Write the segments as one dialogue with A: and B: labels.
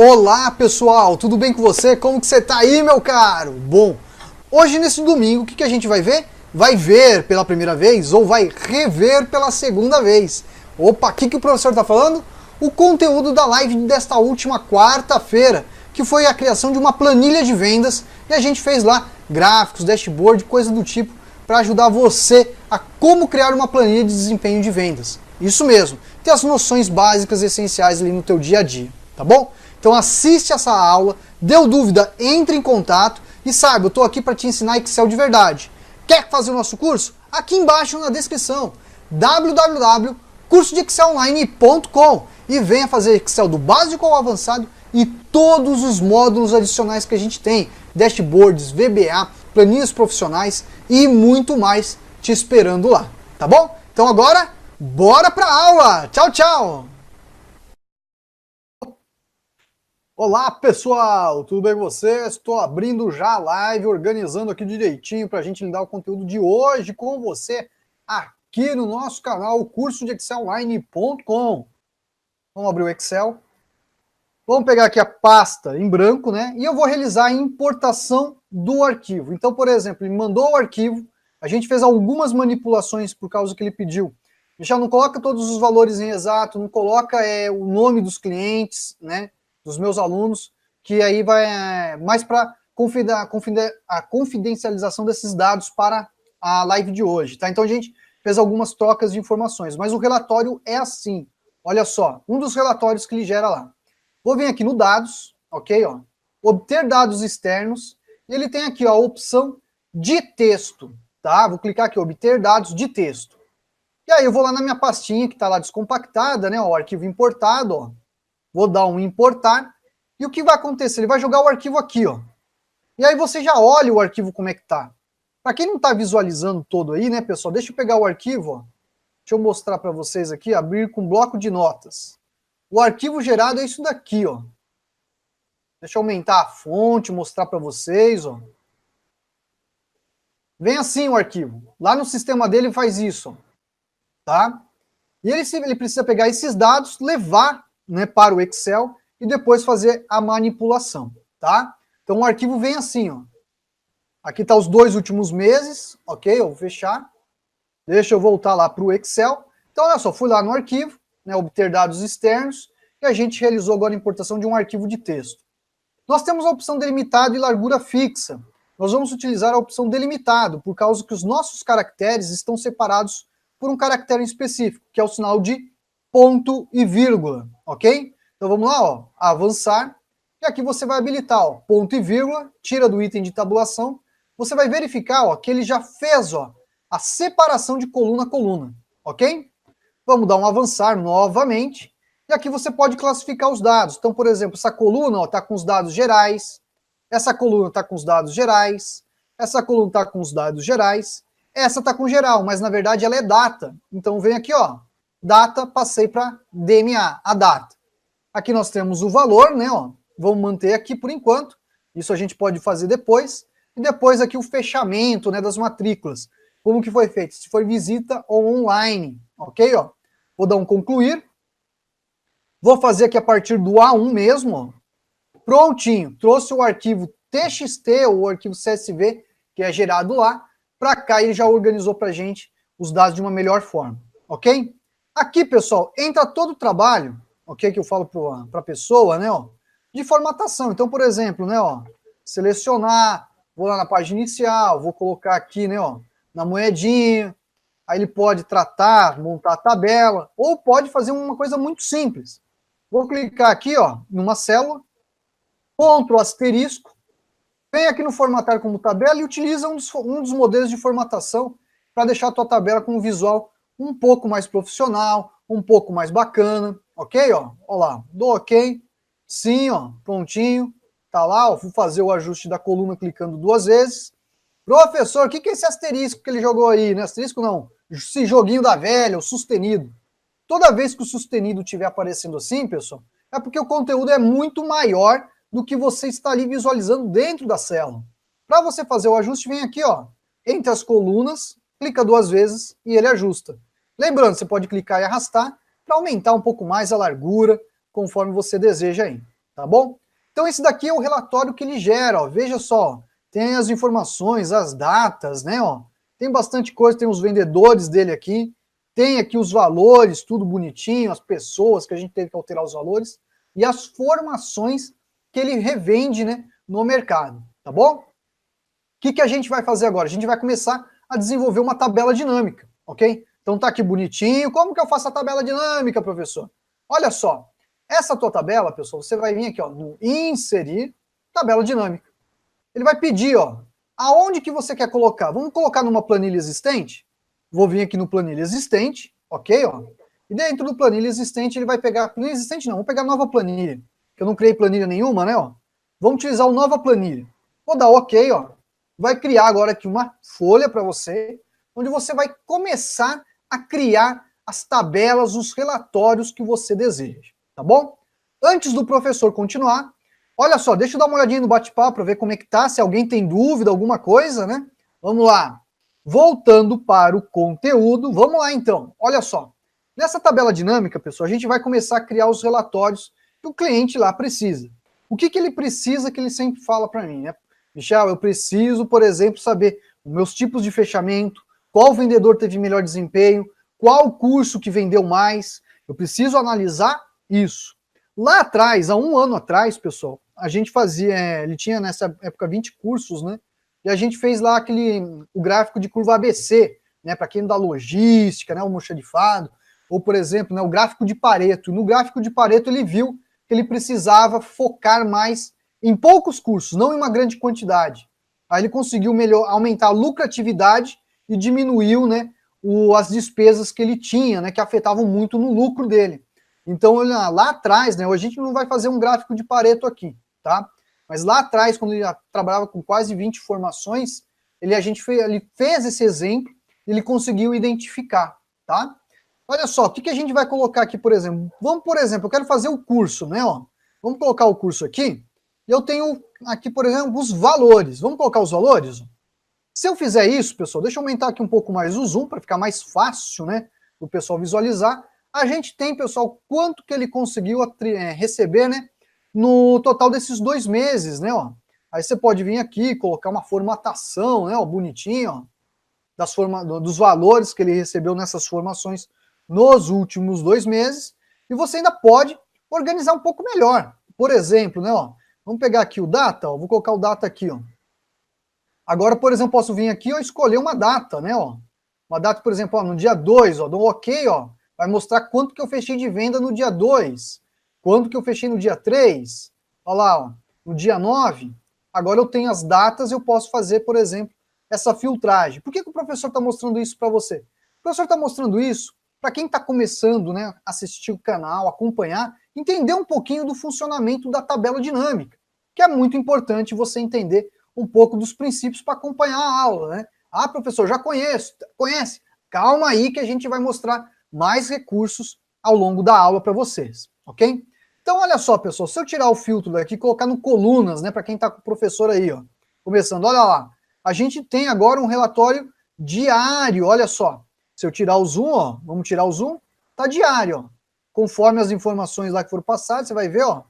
A: Olá pessoal, tudo bem com você? Como que você tá aí, meu caro? Bom, hoje nesse domingo o que a gente vai ver? Vai ver pela primeira vez ou vai rever pela segunda vez? Opa, o que o professor tá falando? O conteúdo da live desta última quarta-feira, que foi a criação de uma planilha de vendas e a gente fez lá gráficos, dashboard, coisa do tipo, para ajudar você a como criar uma planilha de desempenho de vendas. Isso mesmo, ter as noções básicas e essenciais ali no teu dia a dia, tá bom? Então assiste essa aula, deu dúvida, entre em contato e saiba, eu estou aqui para te ensinar Excel de verdade. Quer fazer o nosso curso? Aqui embaixo na descrição, www.cursodeexcelonline.com, e venha fazer Excel do básico ao avançado e todos os módulos adicionais que a gente tem, dashboards, VBA, planilhas profissionais e muito mais te esperando lá, tá bom? Então agora, bora para a aula! Tchau, tchau! Olá pessoal, tudo bem com vocês? Estou abrindo já a live, organizando aqui direitinho para a gente lidar o conteúdo de hoje com você aqui no nosso canal, cursodeexcelonline.com. Vamos abrir o Excel. Vamos pegar aqui a pasta em branco, né? E eu vou realizar a importação do arquivo. Então, por exemplo, ele mandou o arquivo, a gente fez algumas manipulações por causa que ele pediu. Já não coloca todos os valores em exato, não coloca o nome dos clientes, né? Dos meus alunos, que aí vai mais para a confidencialização desses dados para a live de hoje, tá? Então a gente fez algumas trocas de informações, mas o relatório é assim. Olha só, um dos relatórios que ele gera lá. Vou vir aqui no dados, ok? Ó, obter dados externos, e ele tem aqui ó, a opção de texto, tá? Vou clicar aqui, obter dados de texto. E aí eu vou lá na minha pastinha que está lá descompactada, né? O arquivo importado, ó. Vou dar um importar, e o que vai acontecer? Ele vai jogar o arquivo aqui, ó. E aí você já olha o arquivo como é que tá. Para quem não está visualizando todo aí, né, pessoal, deixa eu pegar o arquivo, ó. Deixa eu mostrar para vocês aqui, abrir com bloco de notas. O arquivo gerado é isso daqui, ó. Deixa eu aumentar a fonte, mostrar para vocês, ó. Vem assim o arquivo. Lá no sistema dele faz isso, ó. Tá? E ele precisa pegar esses dados, levar, né, para o Excel e depois fazer a manipulação, tá? Então o arquivo vem assim, ó. Aqui tá os 2 últimos meses, ok? Eu vou fechar. Deixa eu voltar lá para o Excel. Então olha só, fui lá no arquivo, né, obter dados externos, e a gente realizou agora a importação de um arquivo de texto. Nós temos a opção delimitado e largura fixa. Nós vamos utilizar a opção delimitado, por causa que os nossos caracteres estão separados por um caractere específico, que é o sinal de ponto e vírgula, ok? Então vamos lá, ó, avançar, e aqui você vai habilitar, ó, ponto e vírgula, tira do item de tabulação, você vai verificar, ó, que ele já fez, ó, a separação de coluna a coluna, ok? Vamos dar um avançar novamente, e aqui você pode classificar os dados. Então, por exemplo, essa coluna está com os dados gerais, essa coluna está com os dados gerais, essa coluna está com os dados gerais, essa está com geral, mas na verdade ela é data. Então vem aqui, ó, data, passei para DMA, a data. Aqui nós temos o valor, né, ó, vamos manter aqui por enquanto, isso a gente pode fazer depois, e depois aqui o fechamento, né, das matrículas, como que foi feito, se foi visita ou online, ok, ó. Vou dar um concluir, vou fazer aqui a partir do A1 mesmo, ó. Prontinho, trouxe o arquivo TXT, ou o arquivo CSV, que é gerado lá, para cá ele já organizou para a gente os dados de uma melhor forma, ok? Aqui, pessoal, entra todo o trabalho, ok, que eu falo para a pessoa, né, ó, de formatação. Então, por exemplo, né, ó, selecionar, vou lá na página inicial, vou colocar aqui, né, ó, na moedinha, aí ele pode tratar, montar a tabela, ou pode fazer uma coisa muito simples. Vou clicar aqui, ó, numa célula, Ctrl asterisco, vem aqui no formatar como tabela e utiliza um dos modelos de formatação para deixar a tua tabela com um visual um pouco mais profissional, um pouco mais bacana, ok? Ó, ó lá, dou ok, sim, ó, prontinho, tá lá, ó, vou fazer o ajuste da coluna clicando 2 vezes. Professor, o que é esse asterisco que ele jogou aí? Não é asterisco não, esse joguinho da velha, o sustenido. Toda vez que o sustenido estiver aparecendo assim, pessoal, é porque o conteúdo é muito maior do que você está ali visualizando dentro da célula. Para você fazer o ajuste, vem aqui, ó, entre as colunas, clica 2 vezes e ele ajusta. Lembrando, você pode clicar e arrastar para aumentar um pouco mais a largura, conforme você deseja aí, tá bom? Então esse daqui é o relatório que ele gera, ó. Veja só, tem as informações, as datas, né, ó. Tem bastante coisa, tem os vendedores dele aqui, tem aqui os valores, tudo bonitinho, as pessoas que a gente teve que alterar os valores, e as formações que ele revende, né, no mercado, tá bom? O que a gente vai fazer agora? A gente vai começar a desenvolver uma tabela dinâmica, ok? Então tá aqui bonitinho. Como que eu faço a tabela dinâmica, professor? Olha só, essa tua tabela, pessoal, você vai vir aqui, ó, no inserir, tabela dinâmica. Ele vai pedir, ó, aonde que você quer colocar? Vamos colocar numa planilha existente? Vou vir aqui no planilha existente, ok, ó. E dentro do planilha existente ele vai pegar, planilha existente não, vou pegar nova planilha, que eu não criei planilha nenhuma, né, ó. Vamos utilizar o nova planilha. Vou dar ok, ó. Vai criar agora aqui uma folha para você, onde você vai começar a criar as tabelas, os relatórios que você deseja, tá bom? Antes do professor continuar, olha só, deixa eu dar uma olhadinha no bate-papo para ver como é que tá, se alguém tem dúvida, alguma coisa, né? Vamos lá. Voltando para o conteúdo, vamos lá então. Olha só, nessa tabela dinâmica, pessoal, a gente vai começar a criar os relatórios que o cliente lá precisa. O que ele precisa que ele sempre fala para mim, né? Michel, eu preciso, por exemplo, saber os meus tipos de fechamento, qual vendedor teve melhor desempenho, qual curso que vendeu mais. Eu preciso analisar isso. Lá atrás, há um ano atrás, pessoal, a gente fazia, ele tinha nessa época 20 cursos, né? E a gente fez lá o gráfico de curva ABC, né? Para quem da logística, né? O almoxarifado, ou por exemplo, né? O gráfico de Pareto. E no gráfico de Pareto ele viu que ele precisava focar mais em poucos cursos, não em uma grande quantidade. Aí ele conseguiu aumentar a lucratividade e diminuiu, né, as despesas que ele tinha, né, que afetavam muito no lucro dele. Então, lá atrás, né, hoje a gente não vai fazer um gráfico de Pareto aqui, tá? Mas lá atrás, quando ele trabalhava com quase 20 formações, ele fez esse exemplo, ele conseguiu identificar, tá? Olha só, o que a gente vai colocar aqui, por exemplo? Vamos, por exemplo, eu quero fazer o curso, né? Ó. Vamos colocar o curso aqui. Eu tenho aqui, por exemplo, os valores. Vamos colocar os valores? Se eu fizer isso, pessoal, deixa eu aumentar aqui um pouco mais o zoom para ficar mais fácil, né? Do pessoal visualizar. A gente tem, pessoal, quanto que ele conseguiu receber, né? No total desses 2 meses, né? Ó. Aí você pode vir aqui, colocar uma formatação, né? Ó, bonitinho, ó, dos valores que ele recebeu nessas formações nos últimos 2 meses, e você ainda pode organizar um pouco melhor. Por exemplo, né, ó, vamos pegar aqui o data, ó, vou colocar o data aqui, ó. Agora, por exemplo, posso vir aqui e escolher uma data, né, ó. Uma data, por exemplo, ó, no dia 2, ó, dou um ok, ó, vai mostrar quanto que eu fechei de venda no dia 2, quanto que eu fechei no dia 3, ó lá, ó, no dia 9. Agora eu tenho as datas, eu posso fazer, por exemplo, essa filtragem. Por que o professor está mostrando isso para você? O professor está mostrando isso para quem está começando, né, assistir o canal, acompanhar, entender um pouquinho do funcionamento da tabela dinâmica, que é muito importante você entender um pouco dos princípios para acompanhar a aula, né? Ah, professor, já conhece? Calma aí que a gente vai mostrar mais recursos ao longo da aula para vocês, ok? Então, olha só, pessoal, se eu tirar o filtro daqui e colocar no colunas, né, para quem está com o professor aí, ó, começando, olha lá, a gente tem agora um relatório diário, olha só. Se eu tirar o zoom, ó, vamos tirar o zoom, tá diário, ó. Conforme as informações lá que foram passadas, você vai ver, ó.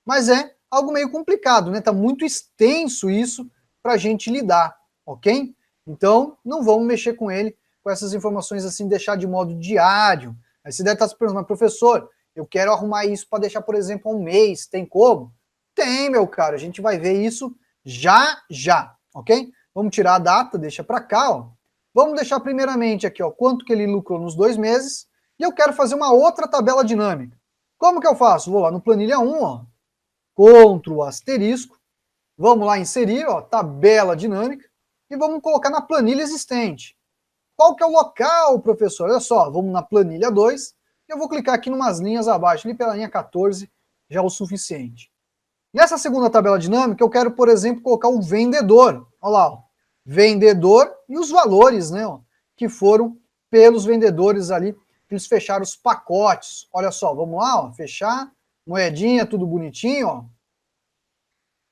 A: Mas é algo meio complicado, né? Tá muito extenso isso pra gente lidar, ok? Então, não vamos mexer com ele, com essas informações assim, deixar de modo diário. Aí você deve estar se perguntando, mas professor, eu quero arrumar isso para deixar, por exemplo, um mês, tem como? Tem, meu caro, a gente vai ver isso já, ok? Vamos tirar a data, deixa para cá, ó. Vamos deixar primeiramente aqui, ó, quanto que ele lucrou nos 2 meses, e eu quero fazer uma outra tabela dinâmica. Como que eu faço? Vou lá no planilha 1, ó, Ctrl asterisco, vamos lá inserir, ó, tabela dinâmica, e vamos colocar na planilha existente. Qual que é o local, professor? Olha só, vamos na planilha 2, e eu vou clicar aqui em umas linhas abaixo, ali pela linha 14, já é o suficiente. Nessa segunda tabela dinâmica, eu quero, por exemplo, colocar o vendedor. Olha lá, ó. Vendedor e os valores, né, ó, que foram pelos vendedores ali, eles fecharam os pacotes. Olha só, vamos lá, ó, fechar, moedinha, tudo bonitinho, ó.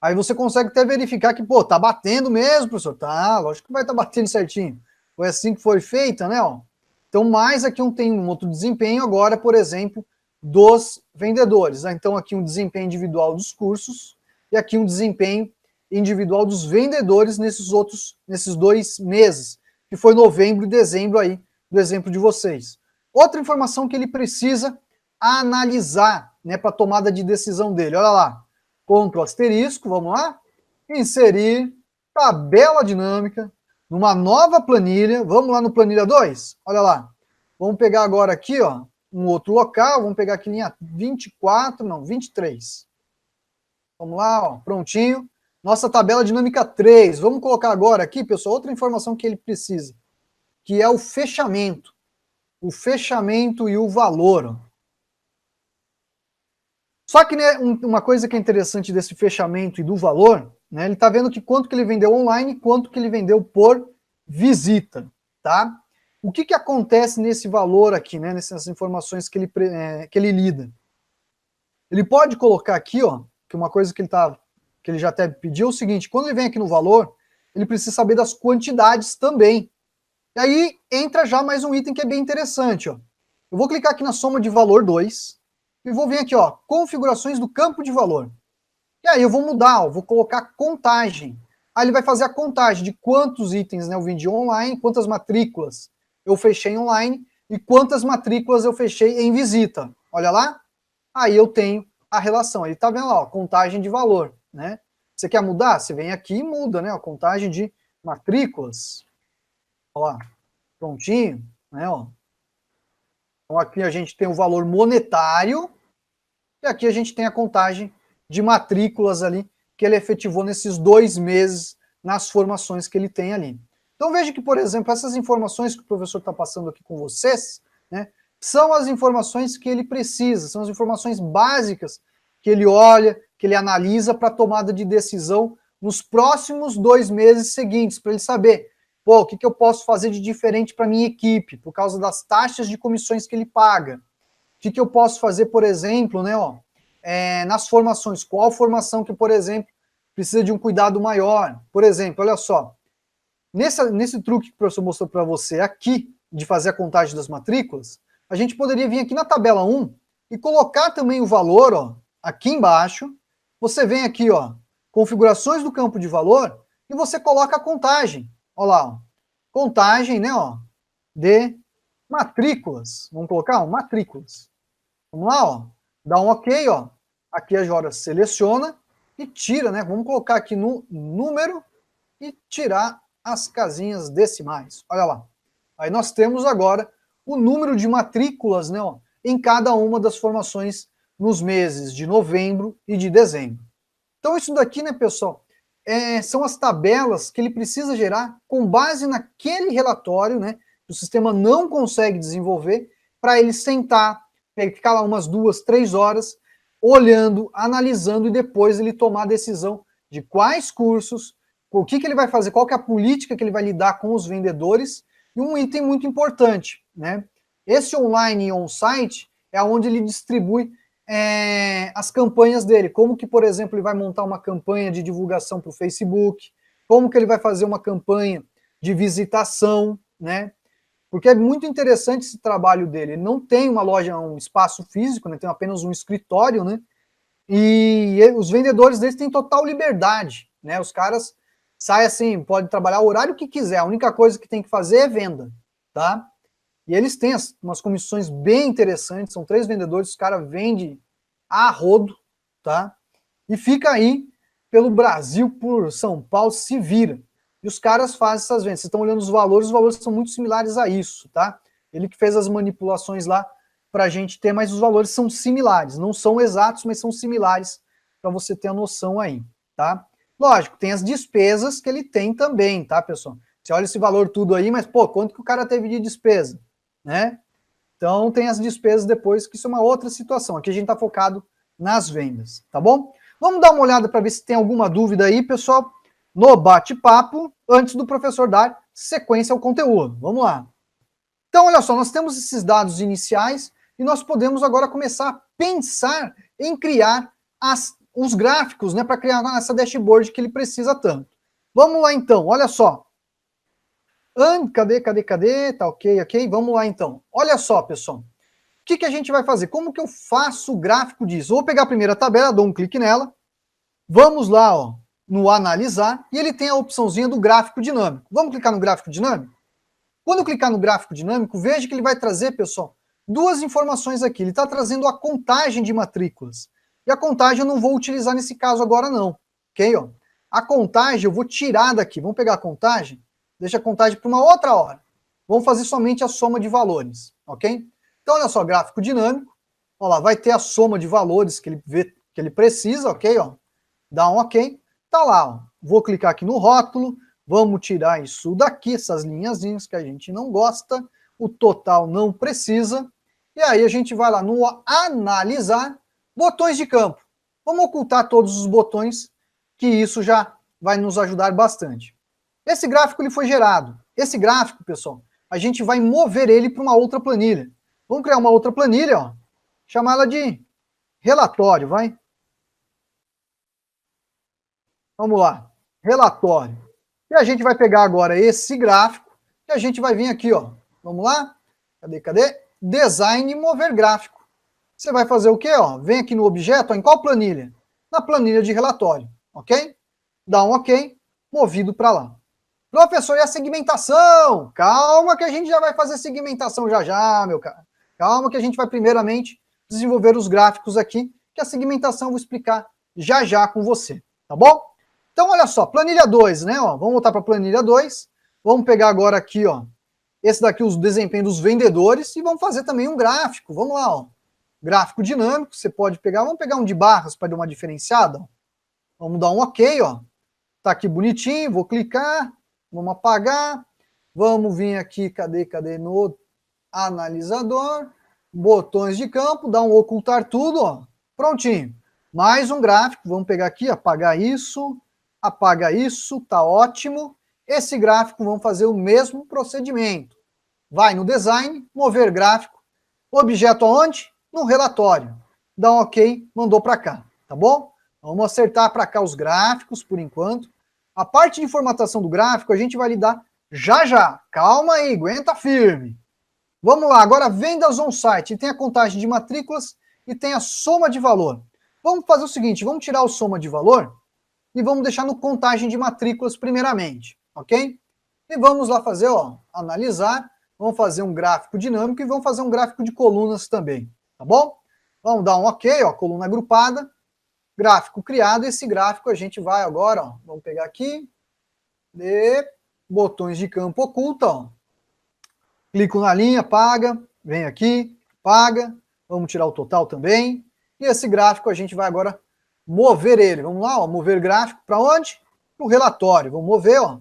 A: Aí você consegue até verificar que, pô, tá batendo mesmo, professor. Tá, lógico que vai estar batendo certinho. Foi assim que foi feita, né, ó. Então, mais aqui tem um outro desempenho agora, por exemplo, dos vendedores. Então aqui um desempenho individual dos cursos e aqui um desempenho individual dos vendedores nesses 2 meses, que foi novembro e dezembro aí, do exemplo de vocês. Outra informação que ele precisa analisar, né, para tomada de decisão dele. Olha lá, Ctrl asterisco, vamos lá, inserir tabela dinâmica numa nova planilha. Vamos lá no planilha 2, olha lá. Vamos pegar agora aqui, ó, um outro local, vamos pegar aqui linha 24, não, 23. Vamos lá, ó, prontinho. Nossa tabela dinâmica 3. Vamos colocar agora aqui, pessoal, outra informação que ele precisa, que é o fechamento. O fechamento e o valor. Ó. Só que, né, uma coisa que é interessante desse fechamento e do valor, né, ele está vendo que quanto que ele vendeu online e quanto que ele vendeu por visita, tá? O que que acontece nesse valor aqui, né, nessas informações que ele lida? Ele pode colocar aqui, ó, que uma coisa que ele já até pediu é o seguinte, quando ele vem aqui no valor, ele precisa saber das quantidades também. E aí entra já mais um item que é bem interessante, ó. Eu vou clicar aqui na soma de valor 2 e vou vir aqui, ó, configurações do campo de valor. E aí eu vou mudar, ó, vou colocar contagem. Aí ele vai fazer a contagem de quantos itens, né, eu vendi online, quantas matrículas eu fechei online e quantas matrículas eu fechei em visita. Olha lá, aí eu tenho a relação. Ele está vendo lá, ó, contagem de valor, né? Você quer mudar? Você vem aqui e muda, né? A contagem de matrículas. Olha lá, prontinho, né? Ó. Então aqui a gente tem o valor monetário e aqui a gente tem a contagem de matrículas ali que ele efetivou nesses 2 meses nas formações que ele tem ali. Então veja que, por exemplo, essas informações que o professor está passando aqui com vocês, né, são as informações que ele precisa, são as informações básicas que ele olha, que ele analisa para tomada de decisão nos próximos 2 meses seguintes, para ele saber, pô, o que eu posso fazer de diferente para minha equipe, por causa das taxas de comissões que ele paga. O que eu posso fazer, por exemplo, né, ó, nas formações, qual formação que, por exemplo, precisa de um cuidado maior. Por exemplo, olha só, nesse truque que o professor mostrou para você aqui, de fazer a contagem das matrículas, a gente poderia vir aqui na tabela 1 e colocar também o valor, ó, aqui embaixo. Você vem aqui, ó, configurações do campo de valor, e você coloca a contagem. Olha lá, ó, contagem, né, ó, de matrículas. Vamos colocar, ó, matrículas. Vamos lá, ó, dá um OK, ó. Aqui a Jora seleciona e tira, né? Vamos colocar aqui no número e tirar as casinhas decimais. Olha lá. Aí nós temos agora o número de matrículas, né, ó, em cada uma das formações nos meses de novembro e de dezembro. Então isso daqui, né, pessoal, são as tabelas que ele precisa gerar com base naquele relatório, né, que o sistema não consegue desenvolver, para ele sentar, ficar lá umas 2, 3 horas, olhando, analisando, e depois ele tomar a decisão de quais cursos, o que ele vai fazer, qual que é a política que ele vai lidar com os vendedores, e um item muito importante, né? Esse online e on-site é onde ele distribui as campanhas dele, como que, por exemplo, ele vai montar uma campanha de divulgação para o Facebook, como que ele vai fazer uma campanha de visitação, né? Porque é muito interessante esse trabalho dele. Ele não tem uma loja, um espaço físico, né? Tem apenas um escritório, né? E os vendedores deles têm total liberdade, né? Os caras saem assim, podem trabalhar o horário que quiser, a única coisa que tem que fazer é venda, tá? E eles têm umas comissões bem interessantes, são 3 vendedores, os caras vendem a rodo, tá? E fica aí pelo Brasil, por São Paulo, se vira. E os caras fazem essas vendas. Vocês estão olhando os valores são muito similares a isso, tá? Ele que fez as manipulações lá para a gente ter, mas os valores são similares. Não são exatos, mas são similares para você ter a noção aí, tá? Lógico, tem as despesas que ele tem também, tá, pessoal? Você olha esse valor tudo aí, mas, pô, quanto que o cara teve de despesa, né? Então, tem as despesas depois, que isso é uma outra situação. Aqui a gente está focado nas vendas, tá bom? Vamos dar uma olhada para ver se tem alguma dúvida aí, pessoal, no bate-papo, antes do professor dar sequência ao conteúdo. Vamos lá. Então, olha só, nós temos esses dados iniciais e nós podemos agora começar a pensar em criar os gráficos, né, para criar essa dashboard que ele precisa tanto. Vamos lá, então, olha só. Cadê? Tá ok. Vamos lá, então. Olha só, pessoal. que a gente vai fazer? Como que eu faço o gráfico disso? Eu vou pegar a primeira tabela, dou um clique nela, vamos lá, ó, no analisar, e ele tem a opçãozinha do gráfico dinâmico. Vamos clicar no gráfico dinâmico? Quando eu clicar no gráfico dinâmico, veja que ele vai trazer, pessoal, duas informações aqui. Ele está trazendo a contagem de matrículas. E a contagem eu não vou utilizar nesse caso agora não, ok? Ó, a contagem eu vou tirar daqui. Vamos pegar a contagem, deixa a contagem para uma outra hora. Vamos fazer somente a soma de valores, ok? Então, olha só, gráfico dinâmico. Olha lá, vai ter a soma de valores que ele vê que ele precisa, ok? Ó, dá um ok. Tá lá, ó. Vou clicar aqui no rótulo. Vamos tirar isso daqui, essas linhazinhas que a gente não gosta. O total não precisa. E aí a gente vai lá no analisar, botões de campo. Vamos ocultar todos os botões, que isso já vai nos ajudar bastante. Esse gráfico ele foi gerado. Esse gráfico, pessoal, a gente vai mover ele para uma outra planilha. Vamos criar uma outra planilha, ó, chamar ela de relatório, vai? Vamos lá, relatório. E a gente vai pegar agora esse gráfico e a gente vai vir aqui, ó. Vamos lá? Cadê? Design e mover gráfico. Você vai fazer o quê, ó? Vem aqui no objeto, ó, em qual planilha? Na planilha de relatório, ok? Dá um ok, movido para lá. Professor, e a segmentação? Calma que a gente já vai fazer segmentação já, meu cara. Calma que a gente vai primeiramente desenvolver os gráficos aqui, que a segmentação eu vou explicar já com você, tá bom? Então, olha só, planilha 2, né? Ó, vamos voltar para a planilha 2. Vamos pegar agora aqui, ó, esse daqui, os desempenhos dos vendedores, e vamos fazer também um gráfico. Vamos lá, ó. Gráfico dinâmico, você pode pegar, vamos pegar um de barras para dar uma diferenciada. Ó. Vamos dar um ok, ó. Tá aqui bonitinho, vou clicar, vamos apagar. Vamos vir aqui, cadê no analisador, botões de campo, dar um ocultar tudo, ó. Prontinho. Mais um gráfico, vamos pegar aqui, apaga isso, tá ótimo. Esse gráfico, vamos fazer o mesmo procedimento. Vai no design, mover gráfico, objeto aonde? No relatório. Dá um ok, mandou para cá, tá bom? Vamos acertar para cá os gráficos por enquanto. A parte de formatação do gráfico a gente vai lidar já. Calma aí, aguenta firme. Vamos lá, agora vendas on-site. Tem a contagem de matrículas e tem a soma de valor. Vamos fazer o seguinte, vamos tirar o soma de valor e vamos deixar no contagem de matrículas primeiramente, ok? E vamos lá fazer, ó, analisar, vamos fazer um gráfico dinâmico e vamos fazer um gráfico de colunas também, tá bom? Vamos dar um ok, ó, coluna agrupada, gráfico criado, esse gráfico a gente vai agora, ó, vamos pegar aqui, botões de campo oculta, ó, clico na linha, apaga, vem aqui, apaga, vamos tirar o total também, e esse gráfico a gente vai agora mover ele. Vamos lá, ó, mover gráfico para onde? Para o relatório. Vamos mover, ó.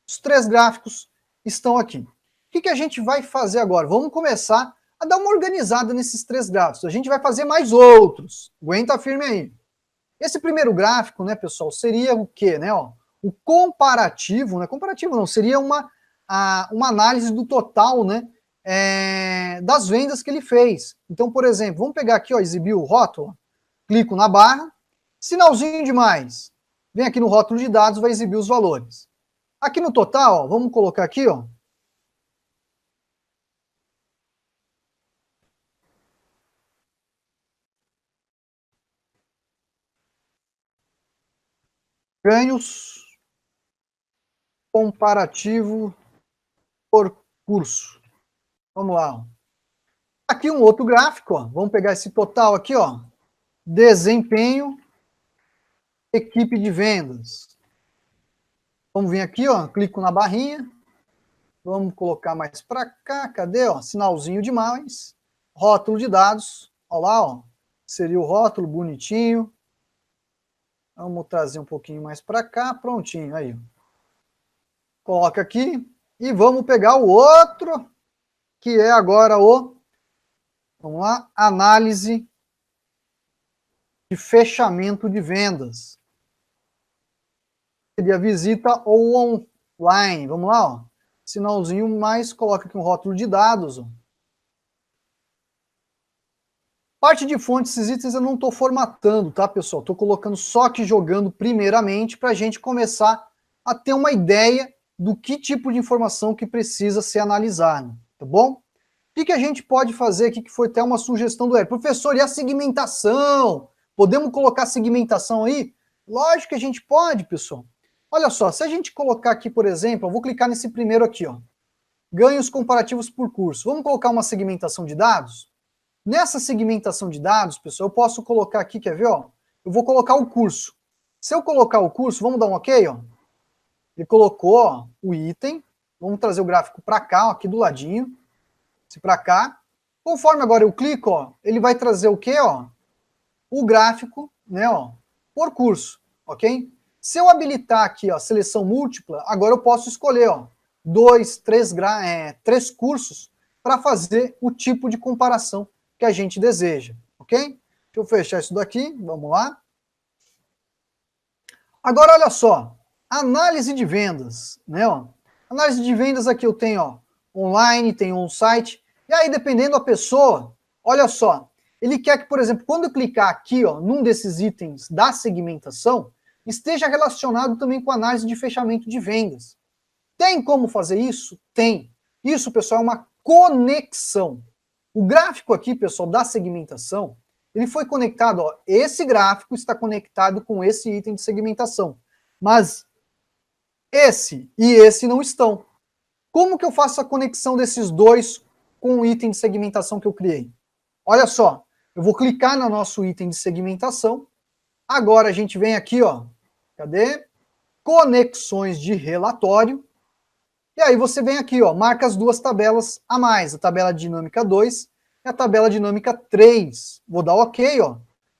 A: Os 3 gráficos estão aqui. O que a gente vai fazer agora? Vamos começar a dar uma organizada nesses 3 gráficos. A gente vai fazer mais outros. Aguenta firme aí. Esse primeiro gráfico, né, pessoal, seria o quê, né? Ó, o comparativo, né? Comparativo não, seria uma análise do total, né? Das vendas que ele fez. Então, por exemplo, vamos pegar aqui, ó, exibir o rótulo, clico na barra, sinalzinho de mais, vem aqui no rótulo de dados, vai exibir os valores. Aqui no total, ó, vamos colocar aqui, ó, ganhos comparativo por curso. Vamos lá, ó. Aqui um outro gráfico, ó. Vamos pegar esse total aqui, ó, desempenho, equipe de vendas. Vamos vir aqui, ó, clico na barrinha, vamos colocar mais para cá, cadê, ó, sinalzinho de mais, rótulo de dados, ó lá, ó, seria o rótulo bonitinho. Vamos trazer um pouquinho mais para cá, prontinho, aí. Coloca aqui e vamos pegar o outro, que é agora o, vamos lá, análise de fechamento de vendas. Seria visita ou online. Vamos lá, ó. Sinalzinho mais, coloca aqui um rótulo de dados. Ó. Parte de fontes, esses itens eu não estou formatando, tá, pessoal? Estou colocando só aqui jogando primeiramente para a gente começar a ter uma ideia do que tipo de informação que precisa ser analisada, tá bom? O que a gente pode fazer aqui, que foi até uma sugestão do Eric? Professor, e a segmentação? Podemos colocar segmentação aí? Lógico que a gente pode, pessoal. Olha só, se a gente colocar aqui, por exemplo, eu vou clicar nesse primeiro aqui, ó. Ganhos comparativos por curso. Vamos colocar uma segmentação de dados? Nessa segmentação de dados, pessoal, eu posso colocar aqui, quer ver, ó? Eu vou colocar o curso. Se eu colocar o curso, vamos dar um ok, ó. Ele colocou, ó, o item. Vamos trazer o gráfico para cá, ó, aqui do ladinho. Se para cá. Conforme agora eu clico, ó, ele vai trazer o quê, ó? O gráfico, né, ó, por curso, ok? Se eu habilitar aqui, ó, seleção múltipla, agora eu posso escolher, ó, 2, 3 cursos para fazer o tipo de comparação que a gente deseja, ok? Deixa eu fechar isso daqui, vamos lá. Agora, olha só, análise de vendas, né, ó. Análise de vendas aqui eu tenho, ó, online, tem on-site, e aí dependendo da pessoa, olha só, ele quer que, por exemplo, quando eu clicar aqui, ó, num desses itens da segmentação, esteja relacionado também com análise de fechamento de vendas. Tem como fazer isso? Tem. Isso, pessoal, é uma conexão. O gráfico aqui, pessoal, da segmentação, ele foi conectado, ó, esse gráfico está conectado com esse item de segmentação, mas esse e esse não estão. Como que eu faço a conexão desses dois com o item de segmentação que eu criei? Olha só, eu vou clicar no nosso item de segmentação, agora a gente vem aqui, ó, cadê? Conexões de relatório, e aí você vem aqui, ó, marca as duas tabelas a mais, a tabela dinâmica 2 e a tabela dinâmica 3. Vou dar OK, ó.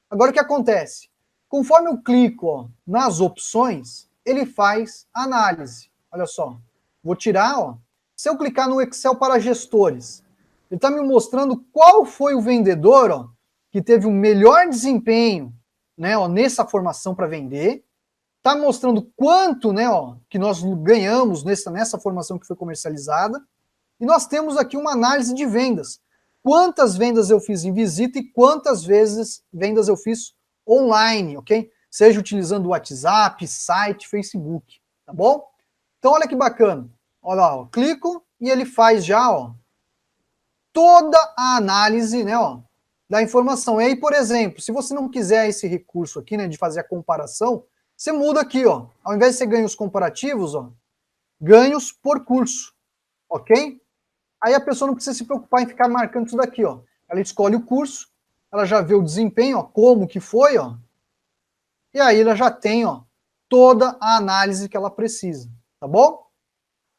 A: Agora o que acontece? Conforme eu clico, ó, nas opções, ele faz análise. Olha só, vou tirar, ó. Se eu clicar no Excel para gestores, ele está me mostrando qual foi o vendedor, ó, que teve o melhor desempenho, né, ó, nessa formação para vender. Está mostrando quanto, né, ó, que nós ganhamos nessa formação que foi comercializada. E nós temos aqui uma análise de vendas. Quantas vendas eu fiz em visita e quantas vendas eu fiz online, ok? Seja utilizando o WhatsApp, site, Facebook, tá bom? Então olha que bacana. Olha lá, ó, clico e ele faz já, ó, toda a análise, né, ó, da informação. E aí, por exemplo, se você não quiser esse recurso aqui, né, de fazer a comparação, você muda aqui, ó. Ao invés de ser ganhos comparativos, ó, ganhos por curso, ok? Aí a pessoa não precisa se preocupar em ficar marcando isso daqui, ó. Ela escolhe o curso, ela já vê o desempenho, ó, como que foi, ó. E aí ela já tem, ó, toda a análise que ela precisa, tá bom?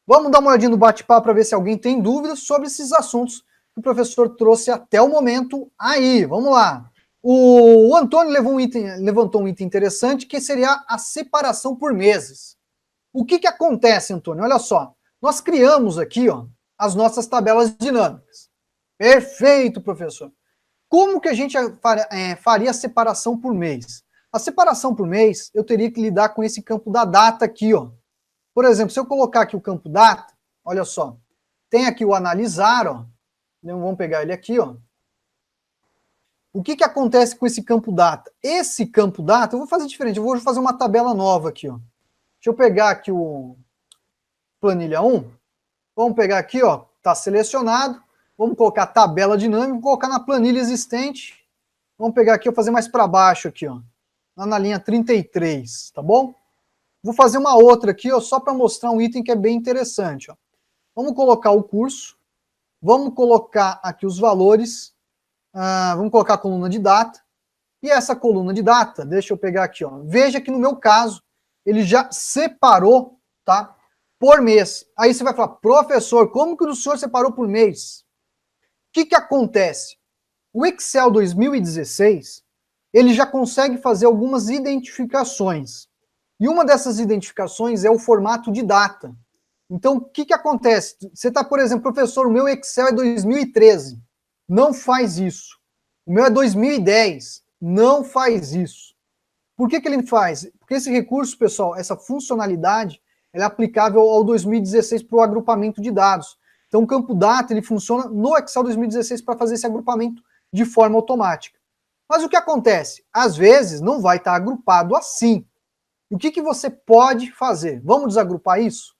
A: Vamos dar uma olhadinha no bate-papo para ver se alguém tem dúvidas sobre esses assuntos que o professor trouxe até o momento aí. Vamos lá. O Antônio levantou um item interessante, que seria a separação por meses. O que acontece, Antônio? Olha só, nós criamos aqui, ó, as nossas tabelas dinâmicas. Perfeito, professor. Como que a gente faria a separação por mês? A separação por mês, eu teria que lidar com esse campo da data aqui, ó. Por exemplo, se eu colocar aqui o campo data, olha só, tem aqui o analisar, ó. Vamos pegar ele aqui, ó. O que acontece com esse campo data? Esse campo data, eu vou fazer diferente, eu vou fazer uma tabela nova aqui, ó. Deixa eu pegar aqui o planilha 1. Vamos pegar aqui, ó, tá selecionado. Vamos colocar tabela dinâmica, vou colocar na planilha existente. Vamos pegar aqui, eu vou fazer mais para baixo aqui, ó. Lá na linha 33, tá bom? Vou fazer uma outra aqui, ó, só para mostrar um item que é bem interessante, ó. Vamos colocar o curso. Vamos colocar aqui os valores. Vamos colocar a coluna de data. E essa coluna de data, deixa eu pegar aqui, ó. Veja que no meu caso, ele já separou, tá? Por mês. Aí você vai falar, professor, como que o senhor separou por mês? O que acontece? O Excel 2016, ele já consegue fazer algumas identificações. E uma dessas identificações é o formato de data. Então, o que acontece? Você está, por exemplo, professor, o meu Excel é 2013. Não faz isso. O meu é 2010. Não faz isso. Por que ele faz? Porque esse recurso, pessoal, essa funcionalidade, ela é aplicável ao 2016 para o agrupamento de dados. Então, o campo data, ele funciona no Excel 2016 para fazer esse agrupamento de forma automática. Mas o que acontece? Às vezes, não vai estar agrupado assim. E o que você pode fazer? Vamos desagrupar isso?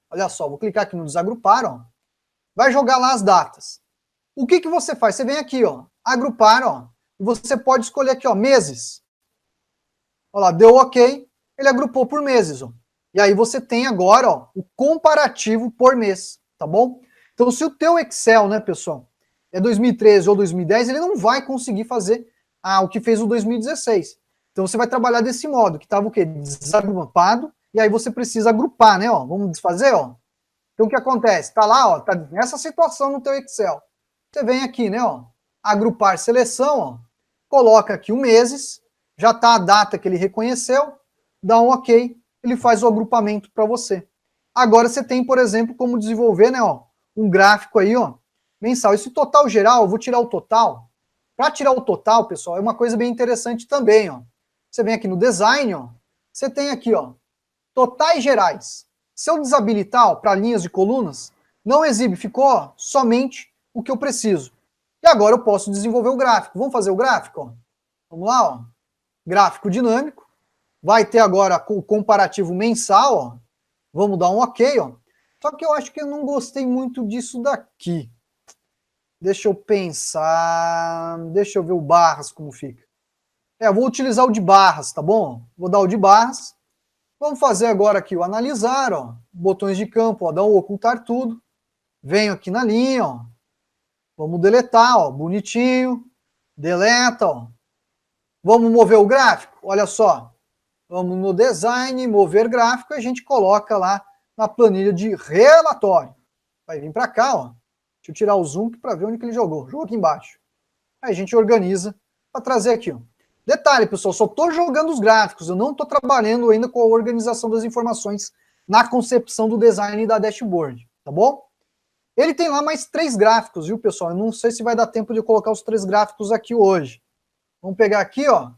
A: Olha só, vou clicar aqui no desagrupar, ó. Vai jogar lá as datas. O que que você faz? Você vem aqui, ó, agrupar, ó, e você pode escolher aqui, ó, meses. Olha lá, deu OK, ele agrupou por meses, ó. E aí você tem agora, ó, o comparativo por mês, tá bom? Então, se o teu Excel, né, pessoal, é 2013 ou 2010, ele não vai conseguir fazer o que fez o 2016. Então, você vai trabalhar desse modo, que estava o quê? Desagrupado, e aí você precisa agrupar, né, ó. Vamos desfazer, ó. Então, o que acontece? Tá lá, ó, tá nessa situação no teu Excel. Você vem aqui, né, ó, agrupar seleção, ó, coloca aqui o meses, já tá a data que ele reconheceu, dá um OK, ele faz o agrupamento para você. Agora você tem, por exemplo, como desenvolver, né, ó, um gráfico aí, ó, mensal. Esse total geral, eu vou tirar o total. Para tirar o total, pessoal, é uma coisa bem interessante também, ó. Você vem aqui no design, ó, você tem aqui, ó, totais gerais. Se eu desabilitar para linhas de colunas, não exibe, ficou ó, somente o que eu preciso. E agora eu posso desenvolver o gráfico. Vamos fazer o gráfico? Ó. Vamos lá, ó. Gráfico dinâmico. Vai ter agora o comparativo mensal, ó. Vamos dar um OK, ó. Só que eu acho que eu não gostei muito disso daqui. Deixa eu pensar. Deixa eu ver o barras como fica. Eu vou utilizar o de barras, tá bom? Vou dar o de barras. Vamos fazer agora aqui o analisar, ó. Botões de campo, ó. Dá um ocultar tudo. Venho aqui na linha, ó. Vamos deletar, ó. Bonitinho. Deleta, ó. Vamos mover o gráfico? Olha só. Vamos no design, mover gráfico, e a gente coloca lá na planilha de relatório. Vai vir para cá, ó. Deixa eu tirar o zoom para ver onde que ele jogou. Jogou aqui embaixo. Aí a gente organiza para trazer aqui, ó. Detalhe, pessoal, só estou jogando os gráficos, eu não estou trabalhando ainda com a organização das informações na concepção do design da dashboard, tá bom? Ele tem lá mais 3 gráficos, viu, pessoal? Eu não sei se vai dar tempo de colocar os 3 gráficos aqui hoje. Vamos pegar aqui, ó,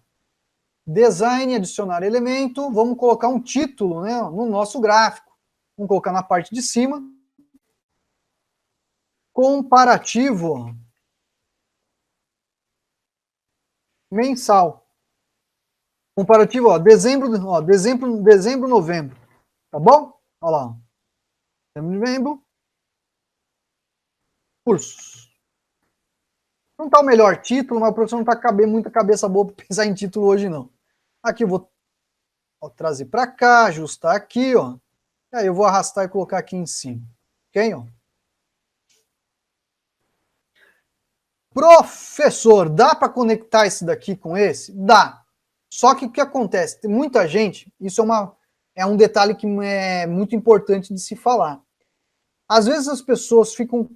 A: design, adicionar elemento, vamos colocar um título, né, no nosso gráfico. Vamos colocar na parte de cima. Comparativo mensal. Comparativo, ó, dezembro, novembro. Tá bom? Olha lá. Novembro. Cursos. Não está o melhor título, mas o professor não está cabendo muita cabeça boa para pensar em título hoje, não. Aqui eu vou trazer para cá, ajustar aqui, ó. E aí eu vou arrastar e colocar aqui em cima. Ok, ó? Professor, dá para conectar esse daqui com esse? Dá. Só que o que acontece? Tem muita gente, isso é um detalhe que é muito importante de se falar. Às vezes as pessoas ficam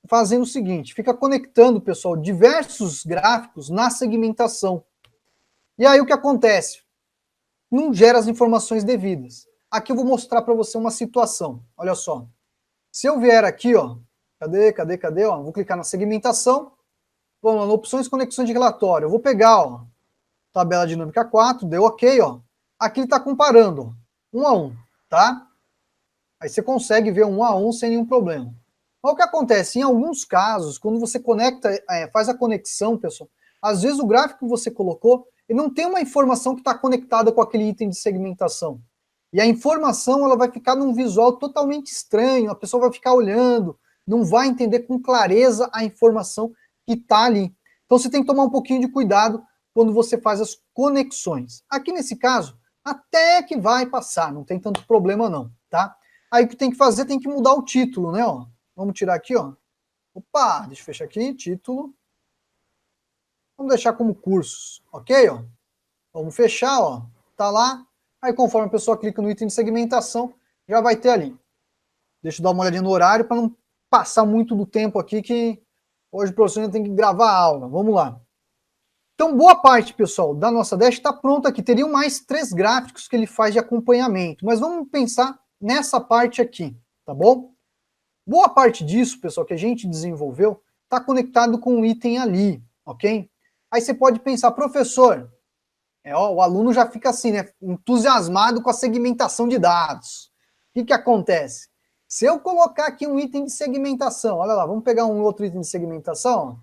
A: fazendo o seguinte, fica conectando, pessoal, diversos gráficos na segmentação. E aí o que acontece? Não gera as informações devidas. Aqui eu vou mostrar para você uma situação. Olha só. Se eu vier aqui, ó, cadê, ó, vou clicar na segmentação, vamos lá, no opções conexões de relatório, eu vou pegar, ó, tabela dinâmica 4, deu OK, ó. Aqui ele está comparando, ó, 1 a 1, tá? Aí você consegue ver 1 a 1 sem nenhum problema. Mas o que acontece? Em alguns casos, quando você conecta, faz a conexão, pessoal, às vezes o gráfico que você colocou, ele não tem uma informação que está conectada com aquele item de segmentação. E a informação ela vai ficar num visual totalmente estranho, a pessoa vai ficar olhando, não vai entender com clareza a informação que está ali. Então você tem que tomar um pouquinho de cuidado quando você faz as conexões. Aqui nesse caso, até que vai passar, não tem tanto problema não, tá? Aí o que tem que fazer, tem que mudar o título, né, ó. Vamos tirar aqui, ó. Opa, deixa eu fechar aqui, título. Vamos deixar como cursos, ok, ó. Vamos fechar, ó. Tá lá. Aí conforme a pessoa clica no item de segmentação, já vai ter ali. Deixa eu dar uma olhadinha no horário para não passar muito do tempo aqui, que hoje o professor ainda tem que gravar a aula. Vamos lá. Então, boa parte, pessoal, da nossa dash está pronta aqui. Teriam mais 3 gráficos que ele faz de acompanhamento. Mas vamos pensar nessa parte aqui, tá bom? Boa parte disso, pessoal, que a gente desenvolveu, está conectado com um item ali, ok? Aí você pode pensar, professor, o aluno já fica assim, né, entusiasmado com a segmentação de dados. O que acontece? Se eu colocar aqui um item de segmentação, olha lá, vamos pegar um outro item de segmentação,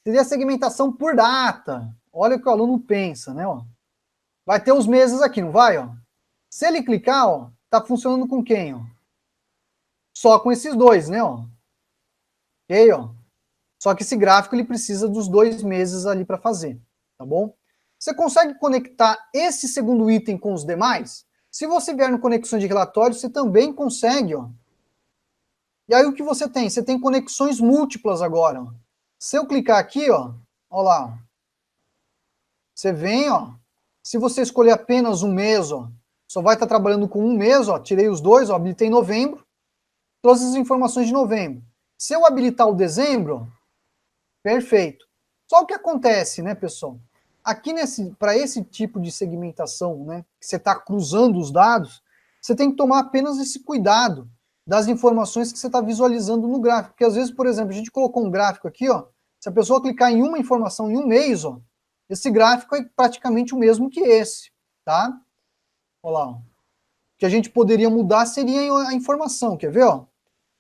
A: seria a segmentação por data. Olha o que o aluno pensa, né? Ó. Vai ter os meses aqui, não vai? Ó? Se ele clicar, ó, tá funcionando com quem? Ó? Só com esses dois, né? Ó? Ok, ó. Só que esse gráfico ele precisa dos 2 meses ali para fazer, tá bom? Você consegue conectar esse segundo item com os demais? Se você vier no conexões de relatório, você também consegue, ó. E aí o que você tem? Você tem conexões múltiplas agora, ó. Se eu clicar aqui, ó lá, ó. Você vem, ó. Se você escolher apenas um mês, ó, só vai estar trabalhando com um mês, ó. Tirei os dois, ó, habilitei novembro. Todas as informações de novembro. Se eu habilitar o dezembro, ó, perfeito. Só o que acontece, né, pessoal? Aqui para esse tipo de segmentação, né, que você está cruzando os dados, você tem que tomar apenas esse cuidado das informações que você está visualizando no gráfico. Porque às vezes, por exemplo, a gente colocou um gráfico aqui, ó, se a pessoa clicar em uma informação em um mês, ó, esse gráfico é praticamente o mesmo que esse, tá? Olha lá, ó. O que a gente poderia mudar seria a informação, quer ver, ó?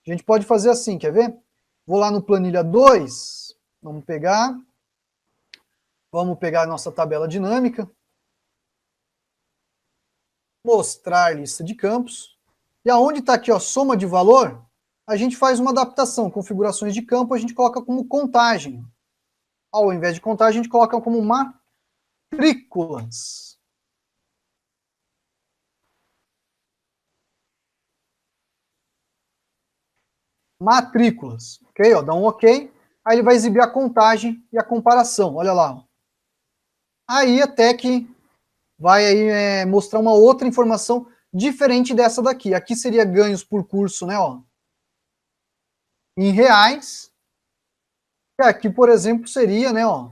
A: A gente pode fazer assim, quer ver? Vou lá no planilha 2, vamos pegar a nossa tabela dinâmica, mostrar lista de campos, e aonde está aqui, ó, soma de valor, a gente faz uma adaptação, configurações de campo, a gente coloca como contagem. Ao invés de contagem, a gente coloca como matrículas. Matrículas, ok? Ó, dá um ok, aí ele vai exibir a contagem e a comparação, olha lá. Ó. Aí até que vai aí, mostrar uma outra informação diferente dessa daqui. Aqui seria ganhos por curso, né, ó, em reais. E aqui, por exemplo, seria, né, ó,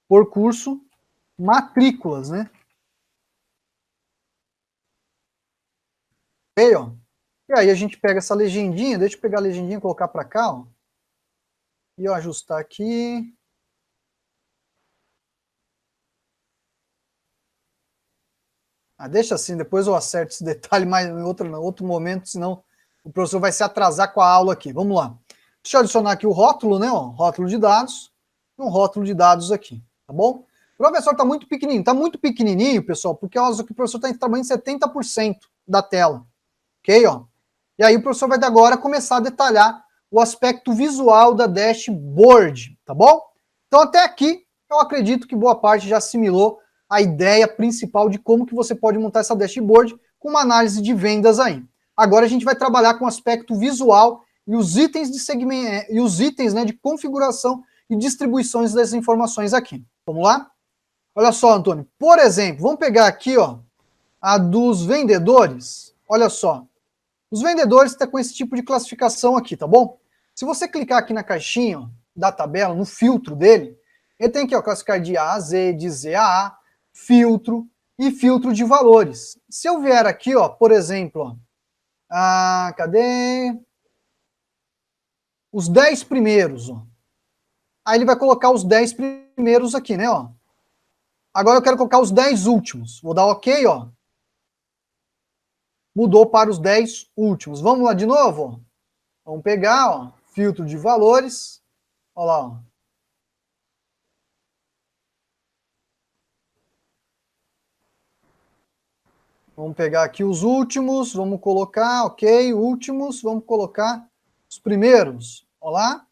A: por curso, matrículas, né? Ok, ó. E aí a gente pega essa legendinha, deixa eu pegar a legendinha e colocar para cá, ó. E eu ajustar aqui. Deixa assim, depois eu acerto esse detalhe mais em outro momento, senão o professor vai se atrasar com a aula aqui. Vamos lá. Deixa eu adicionar aqui o rótulo, né? Ó, rótulo de dados. Um rótulo de dados aqui, tá bom? O professor está muito pequenininho, pessoal, porque o professor está em tamanho de 70% da tela, ok? Ó? E aí o professor vai agora começar a detalhar o aspecto visual da dashboard, tá bom? Então até aqui, eu acredito que boa parte já assimilou a ideia principal de como que você pode montar essa dashboard com uma análise de vendas aí. Agora a gente vai trabalhar com o aspecto visual e os itens de segmento e os itens, né, de configuração e distribuições das informações aqui. Vamos lá? Olha só, Antônio. Por exemplo, vamos pegar aqui, ó, a dos vendedores. Olha só. Os vendedores estão com esse tipo de classificação aqui, tá bom? Se você clicar aqui na caixinha, ó, da tabela, no filtro dele, ele tem aqui, ó, classificar de A a Z, de Z a A, filtro e filtro de valores. Se eu vier aqui, ó, por exemplo, ó, cadê? Os 10 primeiros, ó. Aí ele vai colocar os 10 primeiros aqui, né, ó. Agora eu quero colocar os 10 últimos. Vou dar OK, ó. Mudou para os 10 últimos. Vamos lá de novo, ó. Vamos pegar, ó, filtro de valores. Olha lá, ó. Vamos pegar aqui os últimos, vamos colocar, ok, últimos, vamos colocar os primeiros. Olha lá.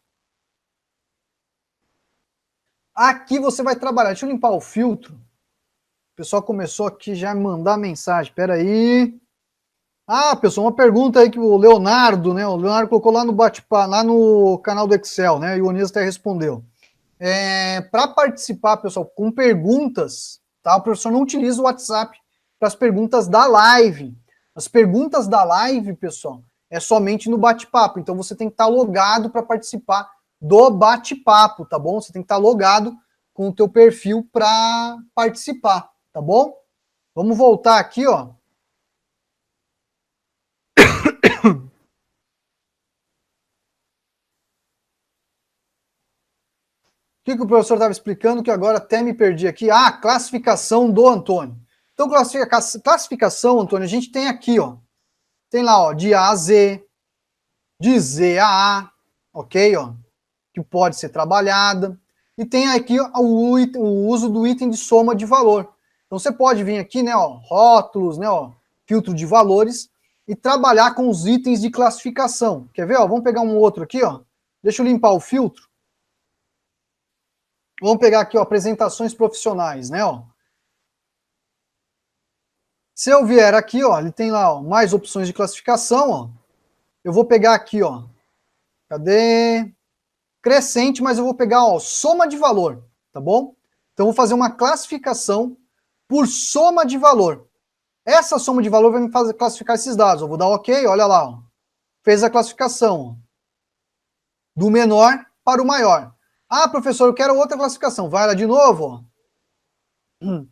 A: Aqui você vai trabalhar. Deixa eu limpar o filtro. O pessoal começou aqui já a mandar mensagem. Espera aí. Pessoal, uma pergunta aí que o Leonardo, né? O Leonardo colocou lá no bate-papo, lá no canal do Excel, né? E o Onisa até respondeu. Para participar, pessoal, com perguntas, tá? O professor não utiliza o WhatsApp para as perguntas da live. As perguntas da live, pessoal, é somente no bate-papo. Então você tem que estar logado para participar do bate-papo, tá bom? Você tem que estar logado com o teu perfil para participar, tá bom? Vamos voltar aqui, ó. O que o professor estava explicando que agora até me perdi aqui? Classificação do Antônio. Então, classificação, Antônio, a gente tem aqui, ó. Tem lá, ó, de A a Z, de Z a A, ok, ó, que pode ser trabalhada. E tem aqui ó, o uso do item de soma de valor. Então você pode vir aqui, né, ó, rótulos, né, ó, filtro de valores e trabalhar com os itens de classificação. Quer ver, ó? Vamos pegar um outro aqui, ó. Deixa eu limpar o filtro. Vamos pegar aqui, ó, apresentações profissionais, né, ó. Se eu vier aqui, ó, ele tem lá, ó, mais opções de classificação, ó. Eu vou pegar aqui, ó. Cadê? Crescente, mas eu vou pegar, ó, soma de valor, tá bom? Então eu vou fazer uma classificação por soma de valor. Essa soma de valor vai me fazer classificar esses dados. Eu vou dar OK, olha lá, ó. Fez a classificação, ó, do menor para o maior. Ah, professor, eu quero outra classificação. Vai lá de novo, ó.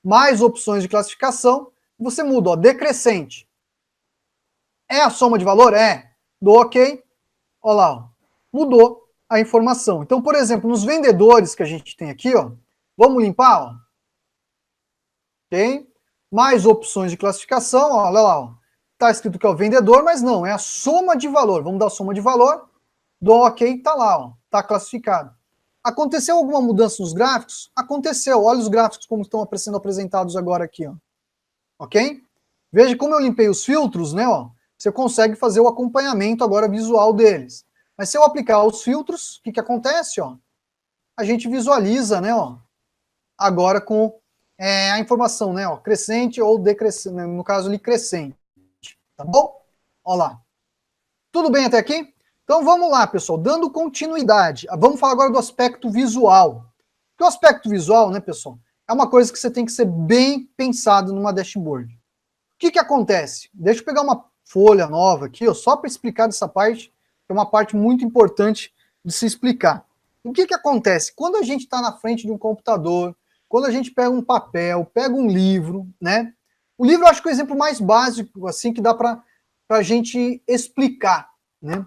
A: Mais opções de classificação. Você muda, ó, decrescente. É a soma de valor? É. Dou OK. Olha lá, ó. Mudou a informação. Então, por exemplo, nos vendedores que a gente tem aqui, ó, vamos limpar, ó. Ok? Mais opções de classificação, ó, olha lá, ó. Tá escrito que é o vendedor, mas não, é a soma de valor. Vamos dar a soma de valor, dou OK, tá lá, ó, tá classificado. Aconteceu alguma mudança nos gráficos? Aconteceu. Olha os gráficos como estão sendo apresentados agora aqui, ó. Ok? Veja como eu limpei os filtros, né, ó. Você consegue fazer o acompanhamento agora visual deles. Mas se eu aplicar os filtros, o que acontece, ó? A gente visualiza, né, ó, agora com a informação, né, ó, crescente ou decrescente, no caso ali crescente, tá bom? Ó lá. Tudo bem até aqui? Então vamos lá, pessoal, dando continuidade. Vamos falar agora do aspecto visual. Porque o aspecto visual, né, pessoal, é uma coisa que você tem que ser bem pensado numa dashboard. O que acontece? Deixa eu pegar uma folha nova aqui, ó, só para explicar dessa parte, que é uma parte muito importante de se explicar. O que acontece? Quando a gente está na frente de um computador, quando a gente pega um papel, pega um livro, né? O livro eu acho que é o exemplo mais básico, assim, que dá para a gente explicar, né?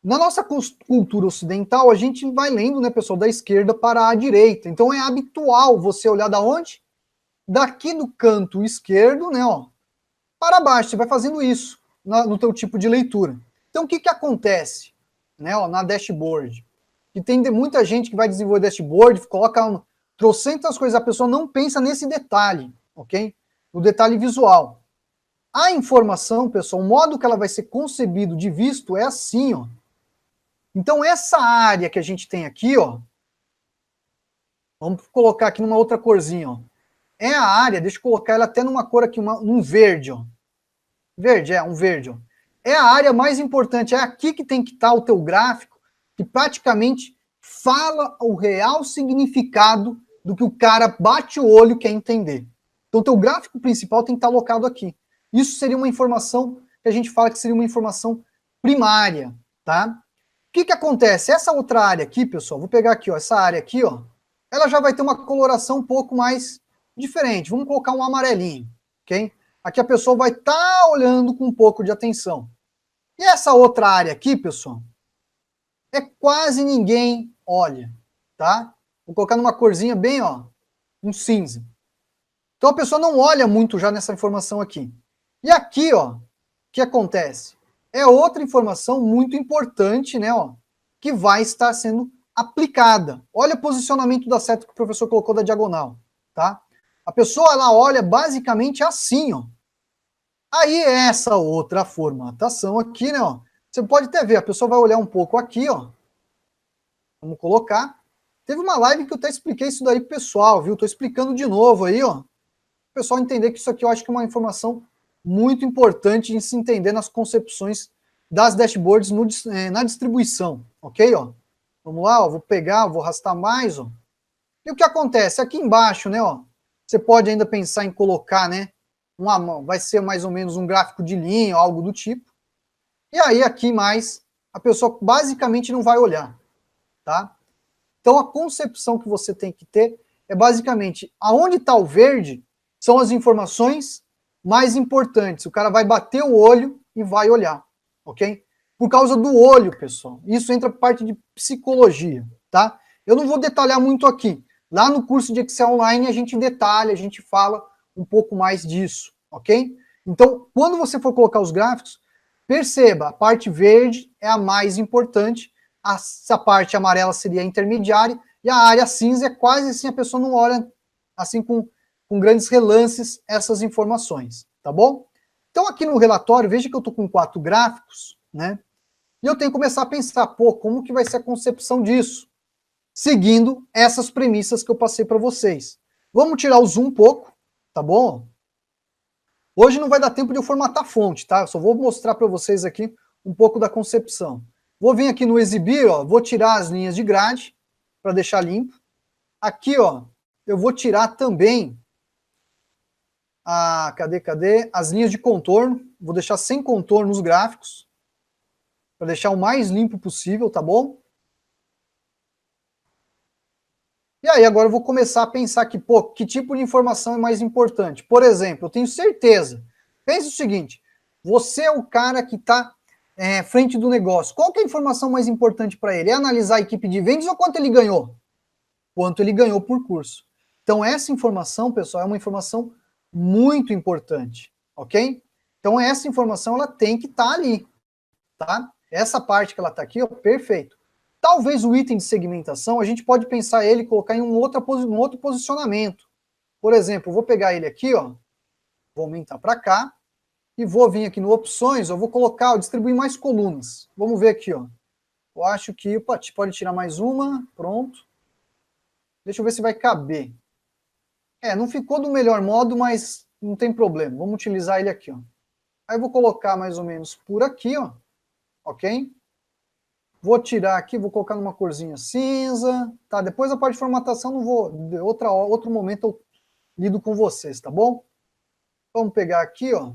A: Na nossa cultura ocidental, a gente vai lendo, né, pessoal, da esquerda para a direita. Então é habitual você olhar da onde? Daqui do canto esquerdo, né, ó, para baixo. Você vai fazendo isso no teu tipo de leitura. Então o que acontece, né, ó, na dashboard? Que tem muita gente que vai desenvolver dashboard, coloca trocentas coisas, a pessoa não pensa nesse detalhe, ok? No detalhe visual. A informação, pessoal, o modo que ela vai ser concebido de visto é assim, ó. Então essa área que a gente tem aqui, ó, vamos colocar aqui numa outra corzinha, ó. É a área, deixa eu colocar ela até numa cor aqui, um verde, ó. Verde, um verde, ó. É a área mais importante, é aqui que tem que estar o teu gráfico, que praticamente fala o real significado do que o cara bate o olho e quer entender. Então o teu gráfico principal tem que estar alocado aqui. Isso seria uma informação que a gente fala que seria uma informação primária, tá? O que acontece? Essa outra área aqui, pessoal, vou pegar aqui, ó, essa área aqui, ó, ela já vai ter uma coloração um pouco mais diferente. Vamos colocar um amarelinho, ok? Aqui a pessoa vai estar olhando com um pouco de atenção. E essa outra área aqui, pessoal, é quase ninguém olha, tá? Vou colocar numa corzinha bem, ó, um cinza. Então a pessoa não olha muito já nessa informação aqui. E aqui, ó, o que acontece? É outra informação muito importante, né, ó, que vai estar sendo aplicada. Olha o posicionamento da seta que o professor colocou da diagonal, tá? A pessoa, ela olha basicamente assim, ó. Aí essa outra formatação aqui, né, ó, você pode até ver, a pessoa vai olhar um pouco aqui, ó. Vamos colocar. Teve uma live que eu até expliquei isso daí pro pessoal, viu? Tô explicando de novo aí, ó. O pessoal entender que isso aqui eu acho que é uma informação muito importante em se entender nas concepções das dashboards na distribuição, ok? Ó? Vamos lá, ó, vou pegar, vou arrastar mais, ó. E o que acontece? Aqui embaixo, né, ó, você pode ainda pensar em colocar, né, vai ser mais ou menos um gráfico de linha, algo do tipo. E aí aqui mais, a pessoa basicamente não vai olhar, tá? Então a concepção que você tem que ter é basicamente, aonde está o verde, são as informações mais importantes. O cara vai bater o olho e vai olhar, ok? Por causa do olho, pessoal. Isso entra parte de psicologia, tá? Eu não vou detalhar muito aqui. Lá no curso de Excel Online a gente detalha, a gente fala um pouco mais disso, ok? Então, quando você for colocar os gráficos, perceba, a parte verde é a mais importante, essa parte amarela seria a intermediária, e a área cinza é quase assim, a pessoa não olha assim com grandes relances essas informações, tá bom? Então aqui no relatório, veja que eu estou com 4 gráficos, né? E eu tenho que começar a pensar, pô, como que vai ser a concepção disso? seguindo essas premissas que eu passei para vocês. Vamos tirar o zoom um pouco, tá bom? Hoje não vai dar tempo de eu formatar a fonte, tá? Eu só vou mostrar para vocês aqui um pouco da concepção. Vou vir aqui no exibir, ó, vou tirar as linhas de grade para deixar limpo. Aqui, ó, eu vou tirar também cadê? As linhas de contorno. Vou deixar sem contorno os gráficos para deixar o mais limpo possível, tá bom? E aí agora eu vou começar a pensar que, pô, que tipo de informação é mais importante? Por exemplo, eu tenho certeza. Pense o seguinte, você é o cara que está frente do negócio. Qual que é a informação mais importante para ele? É analisar a equipe de vendas ou quanto ele ganhou? Quanto ele ganhou por curso. Então essa informação, pessoal, é uma informação muito importante, ok? Então essa informação ela tem que estar ali, tá? Essa parte que ela está aqui, ó, perfeito. Talvez o item de segmentação, a gente pode pensar ele, colocar em um outro posicionamento. Por exemplo, eu vou pegar ele aqui, ó, vou aumentar para cá, e vou vir aqui no opções, eu vou colocar, distribuir mais colunas. Vamos ver aqui, ó. Eu acho que pode tirar mais uma, pronto. Deixa eu ver se vai caber. Não ficou do melhor modo, mas não tem problema. Vamos utilizar ele aqui, ó. Aí eu vou colocar mais ou menos por aqui, ó. Ok? Vou tirar aqui, vou colocar numa corzinha cinza, tá? Depois a parte de formatação não vou, outro momento eu lido com vocês, tá bom? Vamos pegar aqui, ó.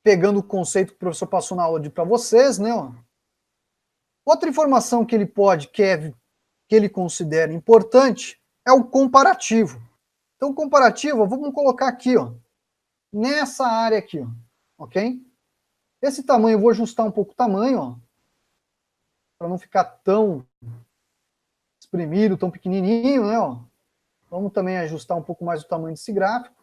A: Pegando o conceito que o professor passou na aula para vocês, né, ó. Outra informação que ele que ele considera importante é o comparativo. Então, comparativo, vamos colocar aqui, ó, nessa área aqui, ó, ok? Esse tamanho, eu vou ajustar um pouco o tamanho, ó, para não ficar tão espremido, tão pequenininho, né, ó. Vamos também ajustar um pouco mais o tamanho desse gráfico.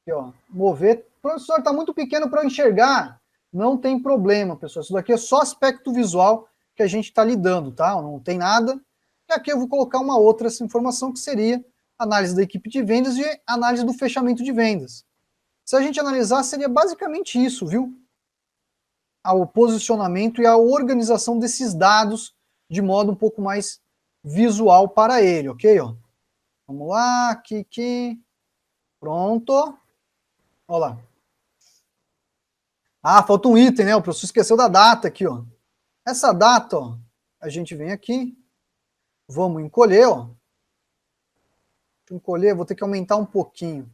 A: Aqui, ó, mover. Professor, está muito pequeno para enxergar. Não tem problema, pessoal. Isso daqui é só aspecto visual que a gente está lidando, tá? Não tem nada. E aqui eu vou colocar uma outra informação que seria análise da equipe de vendas e análise do fechamento de vendas. Se a gente analisar, seria basicamente isso, viu? O posicionamento e a organização desses dados de modo um pouco mais visual para ele, ok? Ó. Vamos lá, aqui. Pronto. Olha lá. Falta um item, né? O professor esqueceu da data aqui, ó. Essa data, ó, a gente vem aqui, vamos encolher, ó. Deixa eu encolher, vou ter que aumentar um pouquinho.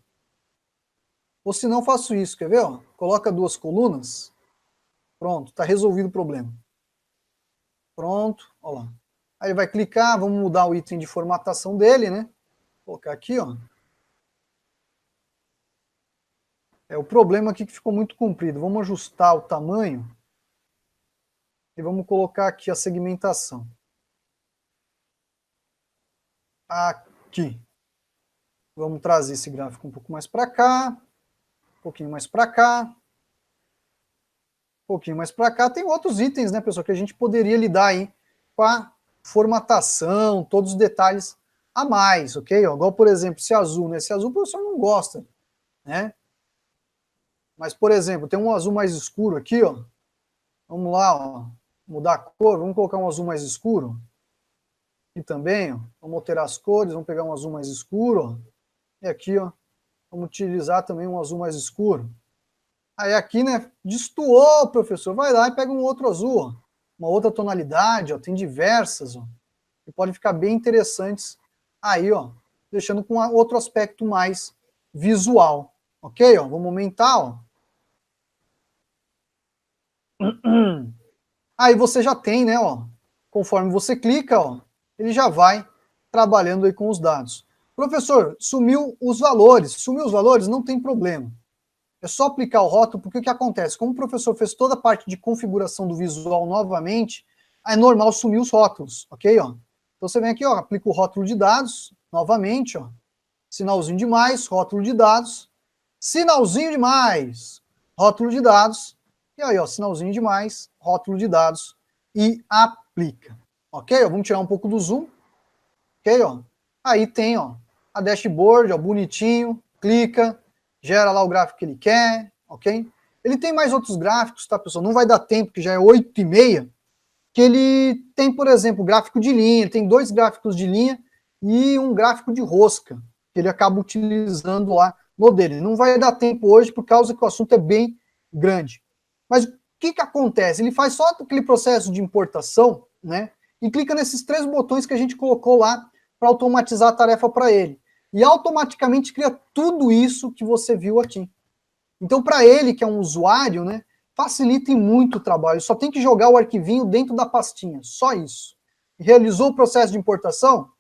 A: Ou se não, faço isso, quer ver, ó? Coloca duas colunas. Pronto, tá resolvido o problema. Pronto, olha lá. Aí ele vai clicar, vamos mudar o item de formatação dele, né? Vou colocar aqui, ó. O problema aqui que ficou muito comprido. Vamos ajustar o tamanho e vamos colocar aqui a segmentação. Aqui. Vamos trazer esse gráfico um pouco mais para cá, um pouquinho mais para cá, um pouquinho mais para cá. Tem outros itens, né, pessoal, que a gente poderia lidar aí com a formatação, todos os detalhes a mais, ok? Igual, por exemplo, esse azul, né? Esse azul o professor não gosta, né? Mas, por exemplo, tem um azul mais escuro aqui, ó. Vamos lá, ó. Mudar a cor, vamos colocar um azul mais escuro. Aqui também, ó. Vamos alterar as cores, vamos pegar um azul mais escuro, ó. E aqui, ó, vamos utilizar também um azul mais escuro. Aí aqui, né, destoou, professor, vai lá e pega um outro azul, ó. Uma outra tonalidade, ó, tem diversas, ó. Que podem ficar bem interessantes aí, ó, deixando com outro aspecto mais visual. Ok, ó, vamos aumentar, ó. Aí você já tem, né, ó, conforme você clica, ó, ele já vai trabalhando aí com os dados. Professor, sumiu os valores, não tem problema. É só aplicar o rótulo, porque o que acontece? Como o professor fez toda a parte de configuração do visual novamente, é normal sumir os rótulos, ok? Ó? Então você vem aqui, ó, aplica o rótulo de dados, novamente, ó, sinalzinho de mais, rótulo de dados, sinalzinho de mais, rótulo de dados, e aí, ó, sinalzinho de mais, rótulo de dados, e aplica, ok? Ó, vamos tirar um pouco do zoom, ok? Ó? Aí tem, ó, a dashboard, ó, bonitinho, clica, gera lá o gráfico que ele quer, ok? Ele tem mais outros gráficos, tá, pessoal? Não vai dar tempo, que já é 8h30, que ele tem, por exemplo, gráfico de linha, tem 2 gráficos de linha e um gráfico de rosca, que ele acaba utilizando lá no dele. Não vai dar tempo hoje, por causa que o assunto é bem grande. Mas o que acontece? Ele faz só aquele processo de importação, né? E clica nesses 3 botões que a gente colocou lá para automatizar a tarefa para ele. E automaticamente cria tudo isso que você viu aqui. Então, para ele, que é um usuário, né, facilita muito o trabalho. Só tem que jogar o arquivinho dentro da pastinha, só isso. Realizou o processo de importação?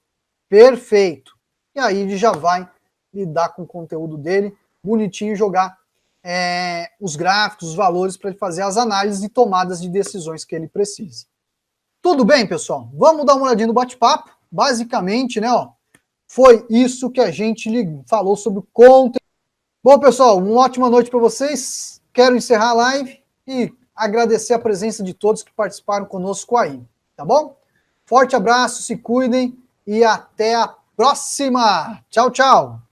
A: Perfeito. E aí ele já vai lidar com o conteúdo dele, bonitinho, e jogar os gráficos, os valores, para ele fazer as análises e tomadas de decisões que ele precisa. Tudo bem, pessoal? Vamos dar uma olhadinha no bate-papo. Basicamente, né, ó, foi isso que a gente falou sobre o conteúdo. Bom, pessoal, uma ótima noite para vocês. Quero encerrar a live e agradecer a presença de todos que participaram conosco aí, tá bom? Forte abraço, se cuidem e até a próxima. Tchau, tchau.